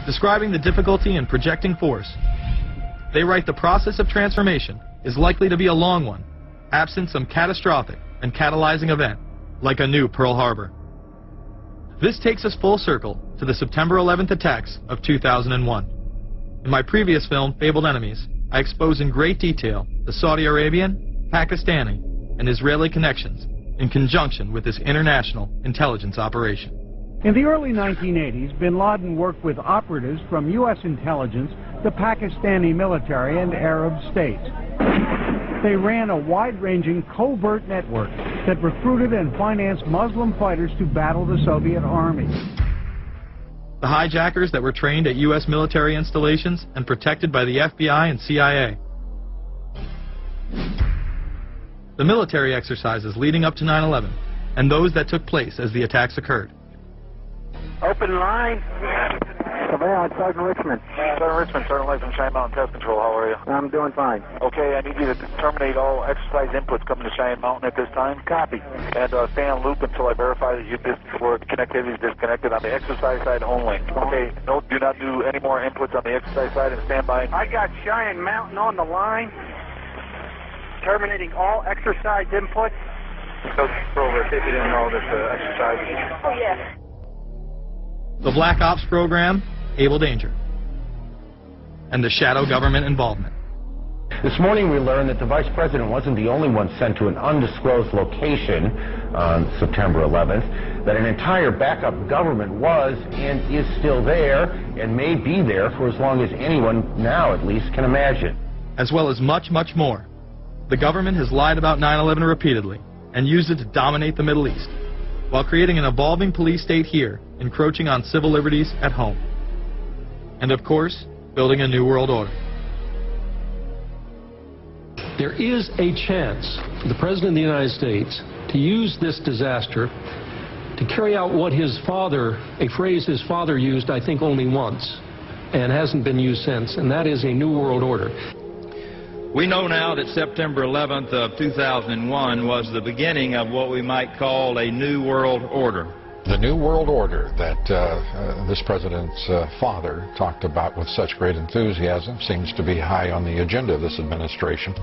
describing the difficulty in projecting force. They write the process of transformation is likely to be a long one, absent some catastrophic and catalyzing event, like a new Pearl Harbor. This takes us full circle to the September 11th attacks of 2001. In my previous film, Fabled Enemies, I expose in great detail the Saudi Arabian, Pakistani, and Israeli connections in conjunction with this international intelligence operation. In the early 1980s, bin Laden worked with operatives from U.S. intelligence, the Pakistani military, and Arab states. They ran a wide-ranging covert network that recruited and financed Muslim fighters to battle the Soviet army. The hijackers that were trained at U.S. military installations and protected by the FBI and CIA. The military exercises leading up to 9/11 and those that took place as the attacks occurred. Open line. Surveillance, Sergeant Richmond. Sergeant Richmond, Sergeant Life from Cheyenne Mountain Test Control. How are you? I'm doing fine. Okay, I need you to terminate all exercise inputs coming to Cheyenne Mountain at this time. Copy. And stay on loop until I verify that connectivity is disconnected on the exercise side only. Okay, no, do not do any more inputs on the exercise side and stand by. I got Cheyenne Mountain on the line. Terminating all exercise inputs. So, over, if you didn't know this exercise. Oh, yeah. The Black Ops program, Able Danger, and the shadow government involvement. This morning we learned that the Vice President wasn't the only one sent to an undisclosed location on September 11th, that an entire backup government was and is still there and may be there for as long as anyone now at least can imagine. As well as much, much more. The government has lied about 9/11 repeatedly and used it to dominate the Middle East, while creating an evolving police state here, encroaching on civil liberties at home. And of course, building a new world order. There is a chance for the President of the United States to use this disaster to carry out what his father, a phrase his father used, I think, only once, and hasn't been used since, and that is a new world order. We know now that September 11th of 2001 was the beginning of what we might call a new world order. The new world order that this president's father talked about with such great enthusiasm seems to be high on the agenda of this administration.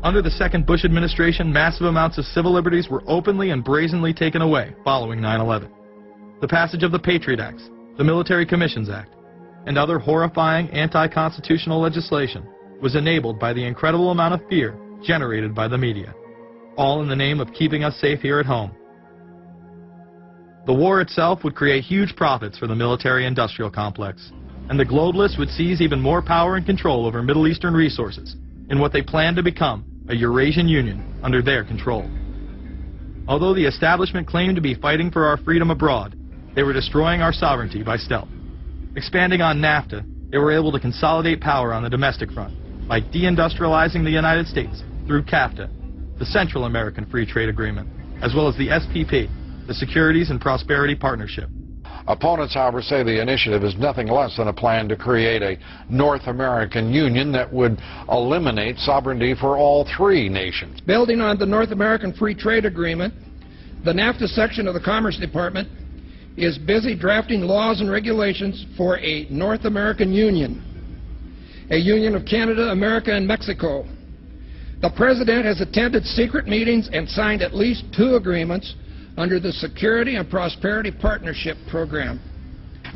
Under the second Bush administration, massive amounts of civil liberties were openly and brazenly taken away following 9/11. The passage of the Patriot Acts, the Military Commissions Act, and other horrifying anti-constitutional legislation was enabled by the incredible amount of fear generated by the media, all in the name of keeping us safe here at home. The war itself would create huge profits for the military-industrial complex, and the globalists would seize even more power and control over Middle Eastern resources in what they planned to become a Eurasian Union under their control. Although the establishment claimed to be fighting for our freedom abroad, they were destroying our sovereignty by stealth. Expanding on NAFTA, they were able to consolidate power on the domestic front by deindustrializing the United States through CAFTA, the Central American Free Trade Agreement, as well as the SPP, the Securities and Prosperity Partnership. Opponents, however, say the initiative is nothing less than a plan to create a North American Union that would eliminate sovereignty for all three nations. Building on the North American Free Trade Agreement, the NAFTA section of the Commerce Department is busy drafting laws and regulations for a North American Union, a union of Canada, America, and Mexico. The President has attended secret meetings and signed at least 2 agreements under the Security and Prosperity Partnership Program.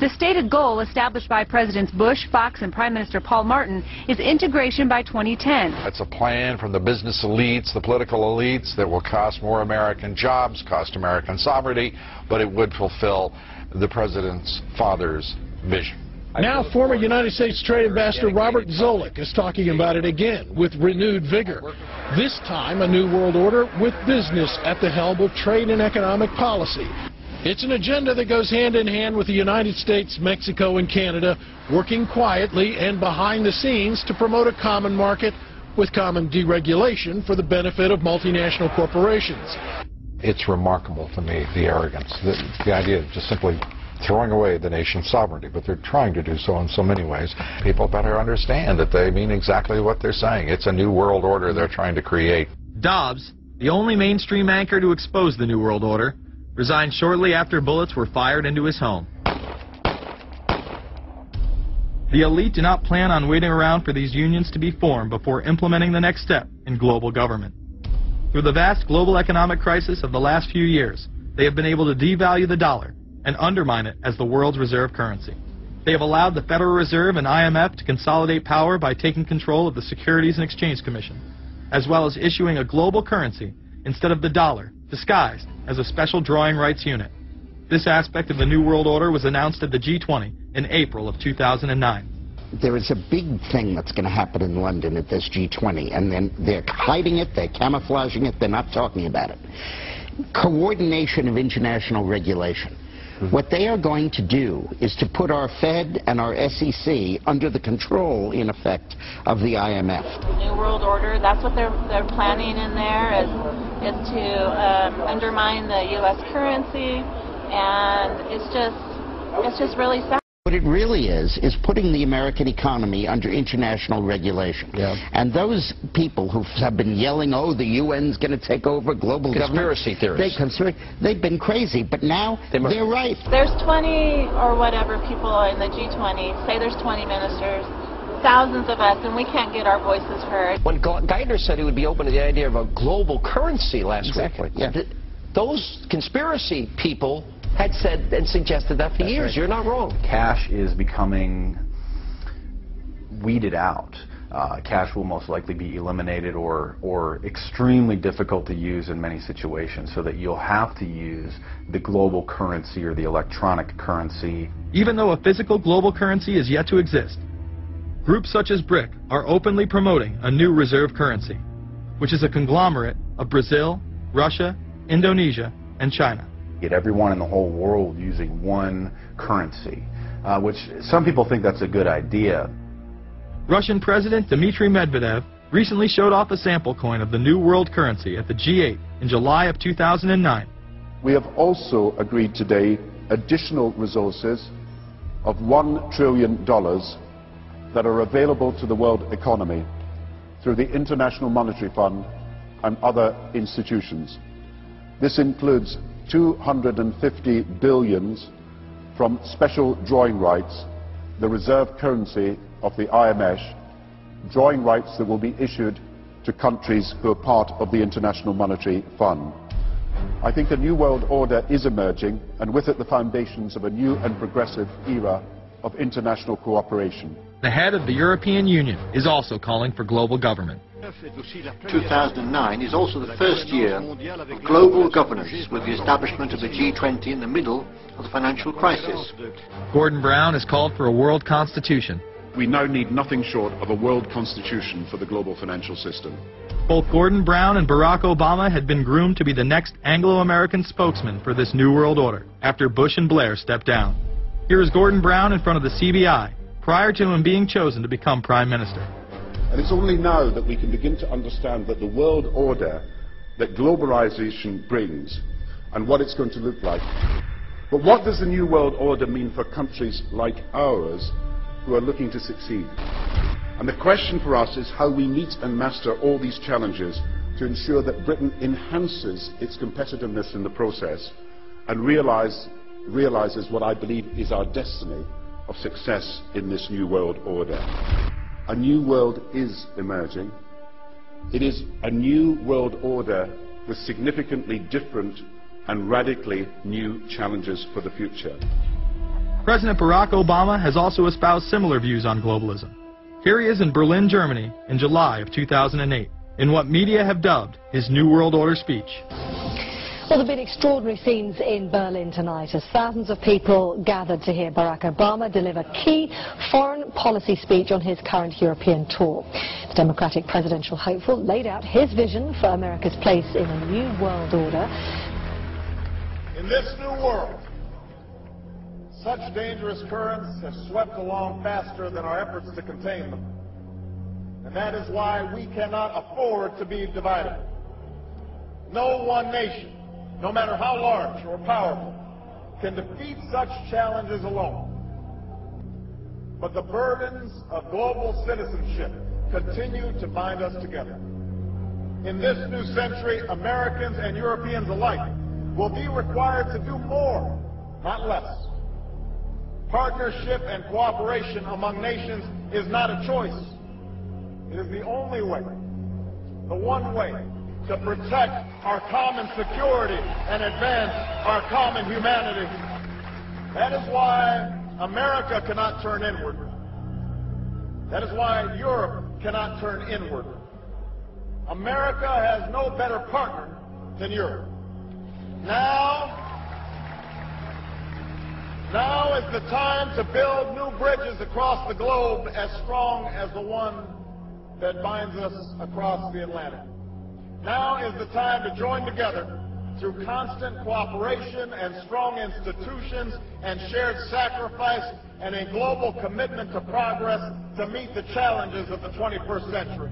The stated goal established by Presidents Bush, Fox, and Prime Minister Paul Martin is integration by 2010. It's a plan from the business elites, the political elites, that will cost more American jobs, cost American sovereignty, but it would fulfill the President's father's vision. Now former United States Trade Ambassador Robert Zoellick is talking about it again with renewed vigor. This time a new world order with business at the helm of trade and economic policy. It's an agenda that goes hand in hand with the United States, Mexico, and Canada working quietly and behind the scenes to promote a common market with common deregulation for the benefit of multinational corporations. It's remarkable to me, the arrogance, the idea of just simply throwing away the nation's sovereignty, but they're trying to do so in so many ways. People better understand that they mean exactly what they're saying. It's a new world order they're trying to create. Dobbs, the only mainstream anchor to expose the new world order, resigned shortly after bullets were fired into his home. The elite do not plan on waiting around for these unions to be formed before implementing the next step in global government. Through the vast global economic crisis of the last few years, they have been able to devalue the dollar and undermine it as the world's reserve currency. They have allowed the Federal Reserve and IMF to consolidate power by taking control of the Securities and Exchange Commission, as well as issuing a global currency instead of the dollar, disguised as a special drawing rights unit. This aspect of the New World Order was announced at the G20 in April of 2009. There is a big thing that's going to happen in London at this G20, and then they're hiding it, they're camouflaging it, they're not talking about it. Coordination of international regulation. What they are going to do is to put our Fed and our SEC under the control, in effect, of the IMF. The New World Order, that's what they're planning in there, is to undermine the U.S. currency, and it's just really sad. What it really is putting the American economy under international regulation. Yeah. And those people who have been yelling, oh, the UN's going to take over global conspiracy government. Theorists. They've been crazy, but now they're right. There's 20 or whatever people in the G20. Say there's 20 ministers. Thousands of us, and we can't get our voices heard. When Geithner said he would be open to the idea of a global currency last week, yeah. Those conspiracy people had said and suggested that for years. Right. You're not wrong. Cash is becoming weeded out. Cash will most likely be eliminated or extremely difficult to use in many situations, so that you'll have to use the global currency or the electronic currency. Even though a physical global currency is yet to exist, groups such as BRIC are openly promoting a new reserve currency, which is a conglomerate of Brazil, Russia, Indonesia, and China. Get everyone in the whole world using one currency, which some people think that's a good idea. Russian President Dmitry Medvedev recently showed off a sample coin of the new world currency at the G8 in July of 2009. We have also agreed today additional resources of $1 trillion that are available to the world economy through the International Monetary Fund and other institutions. This includes 250 billion from special drawing rights, the reserve currency of the IMF, drawing rights that will be issued to countries who are part of the International Monetary Fund. I think a new world order is emerging, and with it the foundations of a new and progressive era of international cooperation. The head of the European Union is also calling for global government. 2009 is also the first year of global governance, with the establishment of the G20 in the middle of the financial crisis. Gordon Brown has called for a world constitution. We now need nothing short of a world constitution for the global financial system. Both Gordon Brown and Barack Obama had been groomed to be the next Anglo-American spokesman for this new world order after Bush and Blair stepped down. Here is Gordon Brown in front of the CBI prior to him being chosen to become Prime Minister. And it's only now that we can begin to understand that the world order that globalization brings and what it's going to look like. But what does the new world order mean for countries like ours who are looking to succeed? And the question for us is how we meet and master all these challenges to ensure that Britain enhances its competitiveness in the process and realizes what I believe is our destiny of success in this new world order. A new world is emerging. It is a new world order with significantly different and radically new challenges for the future. President Barack Obama has also espoused similar views on globalism. Here he is in Berlin, Germany, in July of 2008, in what media have dubbed his New World Order speech. Well, there have been extraordinary scenes in Berlin tonight as thousands of people gathered to hear Barack Obama deliver key foreign policy speech on his current European tour. The Democratic presidential hopeful laid out his vision for America's place in a new world order. In this new world, such dangerous currents have swept along faster than our efforts to contain them. And that is why we cannot afford to be divided. No one nation, no matter how large or powerful, can defeat such challenges alone. But the burdens of global citizenship continue to bind us together. In this new century, Americans and Europeans alike will be required to do more, not less, Partnership and cooperation among nations is not a choice. It is the only way, the one way, to protect our common security and advance our common humanity. That is why America cannot turn inward. That is why Europe cannot turn inward. America has no better partner than Europe. Now is the time to build new bridges across the globe as strong as the one that binds us across the Atlantic. Now is the time to join together through constant cooperation and strong institutions and shared sacrifice and a global commitment to progress to meet the challenges of the 21st century.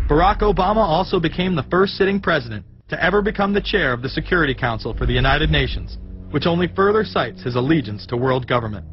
Barack Obama also became the first sitting president to ever become the chair of the Security Council for the United Nations, which only further cites his allegiance to world government.